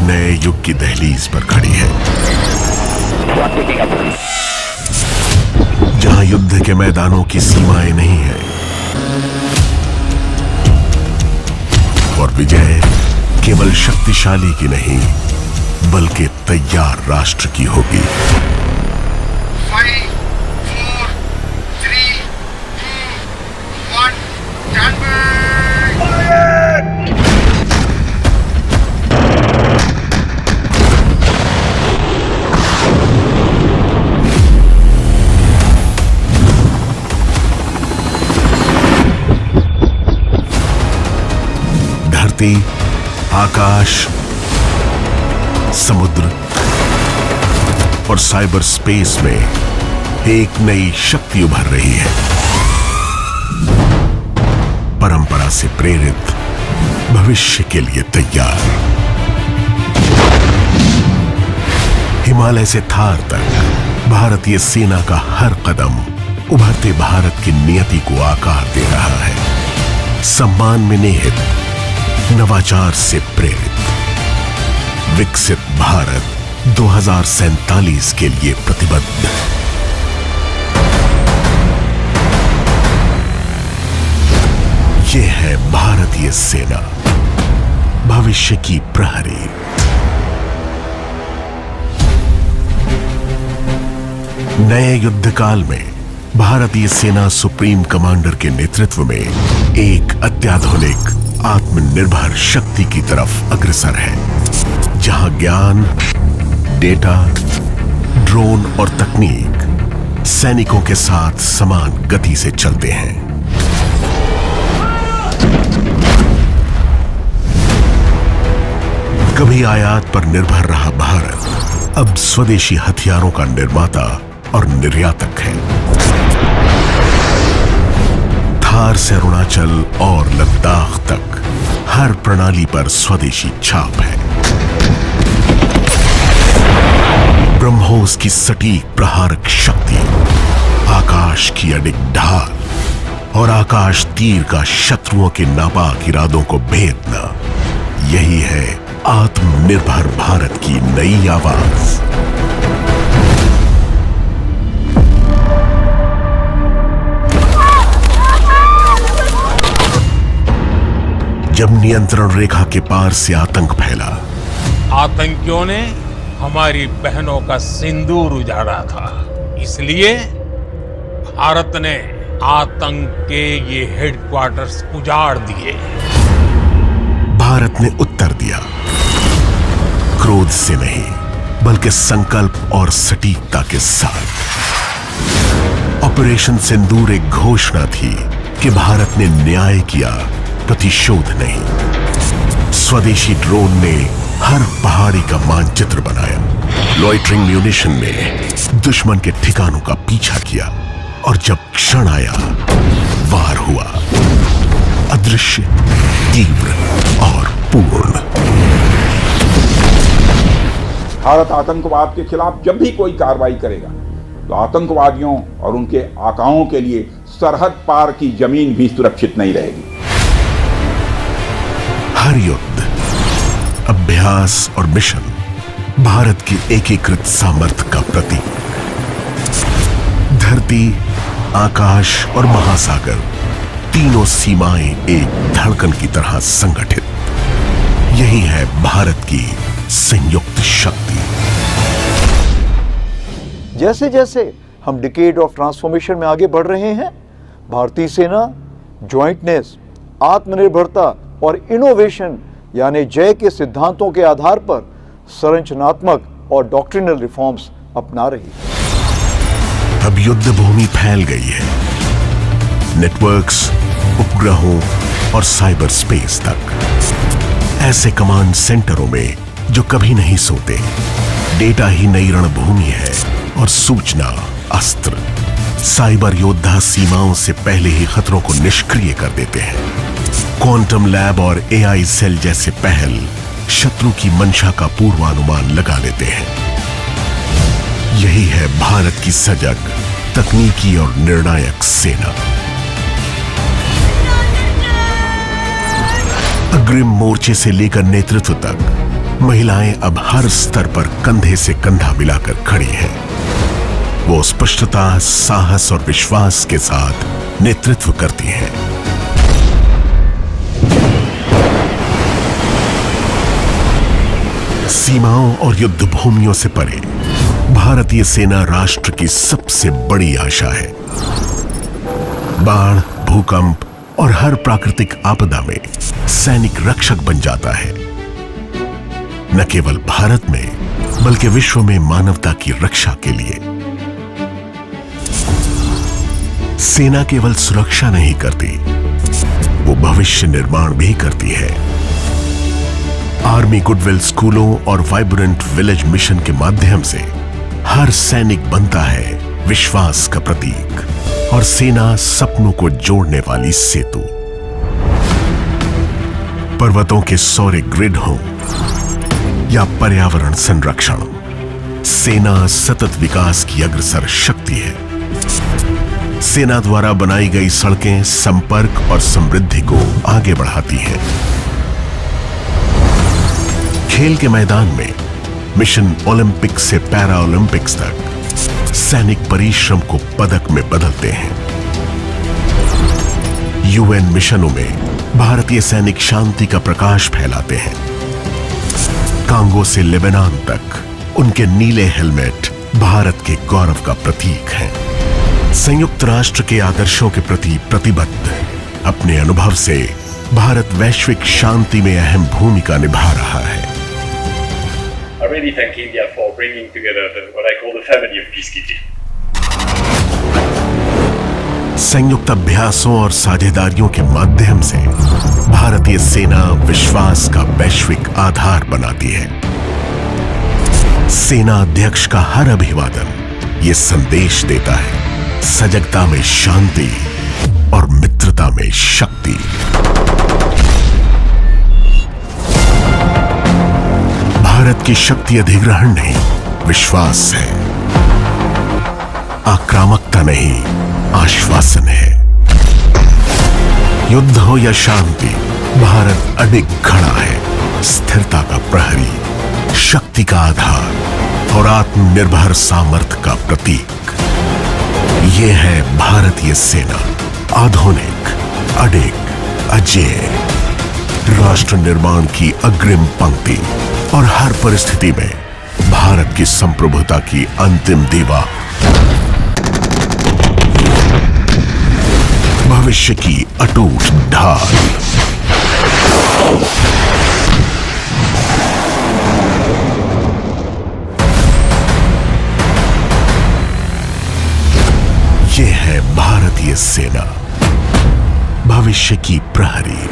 नए युग की दहलीज पर खड़ी है, जहां युद्ध के मैदानों की सीमाएं नहीं है और विजय केवल शक्तिशाली की नहीं बल्कि तैयार राष्ट्र की होगी। 5, 4, 3, 2, 1, stand by! धरती, आकाश, समुद्र और साइबर स्पेस में एक नई शक्ति उभर रही है। परंपरा से प्रेरित, भविष्य के लिए तैयार। हिमालय से थार तक भारतीय सेना का हर कदम उभरते भारत की नियति को आकार दे रहा है। सम्मान में निहित, नवाचार से प्रेरित, विकसित भारत 2047 के लिए प्रतिबद्ध। ये है भारतीय सेना, भविष्य की प्रहरी। नए युद्ध काल में भारतीय सेना सुप्रीम कमांडर के नेतृत्व में एक अत्याधुनिक आत्मनिर्भर शक्ति की तरफ अग्रसर है, जहां ज्ञान, डेटा, ड्रोन और तकनीक सैनिकों के साथ समान गति से चलते हैं। कभी आयात पर निर्भर रहा भारत अब स्वदेशी हथियारों का निर्माता और निर्यातक है। थार से अरुणाचल और लद्दाख तक हर प्रणाली पर स्वदेशी छाप है। ब्रह्मोस की सटीक प्रहारक शक्ति, आकाश की अडिग ढाल और आकाश तीर का शत्रुओं के नापाक इरादों को भेदना, यही है आत्मनिर्भर भारत की नई आवाज। जब नियंत्रण रेखा के पार से आतंक फैला, आतंकियों ने हमारी बहनों का सिंदूर उजाड़ा था, इसलिए भारत ने आतंक के ये हेडक्वार्टर्स उजाड़ दिए। भारत ने उत्तर दिया, क्रोध से नहीं बल्कि संकल्प और सटीकता के साथ। ऑपरेशन सिंदूर एक घोषणा थी कि भारत ने न्याय किया, प्रतिशोध नहीं। स्वदेशी ड्रोन ने हर पहाड़ी का मानचित्र बनाया, लॉइटरिंग म्यूनिशन ने दुश्मन के ठिकानों का पीछा किया और जब क्षण आया, वार हुआ, अदृश्य, तीव्र और पूर्ण। भारत आतंकवाद के खिलाफ जब भी कोई कार्रवाई करेगा तो आतंकवादियों और उनके आकाओं के लिए सरहद पार की जमीन भी सुरक्षित नहीं रहेगी। हर युद्ध, अभ्यास और मिशन भारत की एकीकृत सामर्थ्य का प्रतीक। धरती, आकाश और महासागर, तीनों सीमाएं एक धड़कन की तरह संगठित। यही है भारत की संयुक्त शक्ति। जैसे जैसे हम डिकेड ऑफ ट्रांसफॉर्मेशन में आगे बढ़ रहे हैं, भारतीय सेना ज्वाइंटनेस, आत्मनिर्भरता और इनोवेशन यानी जय के सिद्धांतों के आधार पर संरचनात्मक और डॉक्ट्रिनल रिफॉर्म्स अपना रही है। अब युद्ध भूमि फैल गई है, नेटवर्क्स, उपग्रहों और साइबर स्पेस तक। ऐसे कमांड सेंटरों में जो कभी नहीं सोते, डेटा ही नई रणभूमि है और सूचना अस्त्र। साइबर योद्धा सीमाओं से पहले ही खतरों को निष्क्रिय कर देते हैं। क्वांटम लैब और एआई सेल जैसे पहल शत्रु की मंशा का पूर्वानुमान लगा लेते हैं। यही है भारत की सजग, तकनीकी और निर्णायक सेना। अग्रिम मोर्चे से लेकर नेतृत्व तक महिलाएं अब हर स्तर पर कंधे से कंधा मिलाकर खड़ी हैं। वो स्पष्टता, साहस और विश्वास के साथ नेतृत्व करती हैं। सीमाओं और युद्ध भूमियों से परे भारतीय सेना राष्ट्र की सबसे बड़ी आशा है। बाढ़, भूकंप और हर प्राकृतिक आपदा में सैनिक रक्षक बन जाता है। न केवल भारत में बल्कि विश्व में मानवता की रक्षा के लिए। सेना केवल सुरक्षा नहीं करती, वो भविष्य निर्माण भी करती है। आर्मी गुडविल स्कूलों और वाइब्रेंट विलेज मिशन के माध्यम से हर सैनिक बनता है विश्वास का प्रतीक और सेना सपनों को जोड़ने वाली सेतु। पर्वतों के सौर ग्रिड हो या पर्यावरण संरक्षण, सेना सतत विकास की अग्रसर शक्ति है। सेना द्वारा बनाई गई सड़कें संपर्क और समृद्धि को आगे बढ़ाती हैं। खेल के मैदान में मिशन ओलंपिक से पैरा ओलंपिक्स तक सैनिक परिश्रम को पदक में बदलते हैं। यूएन मिशनों में भारतीय सैनिक शांति का प्रकाश फैलाते हैं। कांगो से लेबनान तक उनके नीले हेलमेट भारत के गौरव का प्रतीक हैं। संयुक्त राष्ट्र के आदर्शों के प्रति प्रतिबद्ध अपने अनुभव से भारत वैश्विक शांति में अहम भूमिका निभा रहा है। I really thank India for bringing together what I call the family of peacekeeping. संयुक्त अभ्यासों और साझेदारियों के माध्यम से भारतीय सेना विश्वास का वैश्विक आधार बनाती है। सेना अध्यक्ष का हर अभिवादन ये संदेश देता है, सजगता में शांति और मित्रता में शक्ति। भारत की शक्ति अधिग्रहण नहीं, विश्वास है। आक्रामकता नहीं, आश्वासन है। युद्ध हो या शांति, भारत अडिग खड़ा है। स्थिरता का प्रहरी, शक्ति का आधार और आत्मनिर्भर सामर्थ्य का प्रतीक। ये है भारतीय सेना, आधुनिक, अडिग, अजेय, राष्ट्र निर्माण की अग्रिम पंक्ति और हर परिस्थिति में भारत की संप्रभुता की अंतिम दीवार। भविष्य की अटूट ढाल। ये है भारतीय सेना, भविष्य की प्रहरी।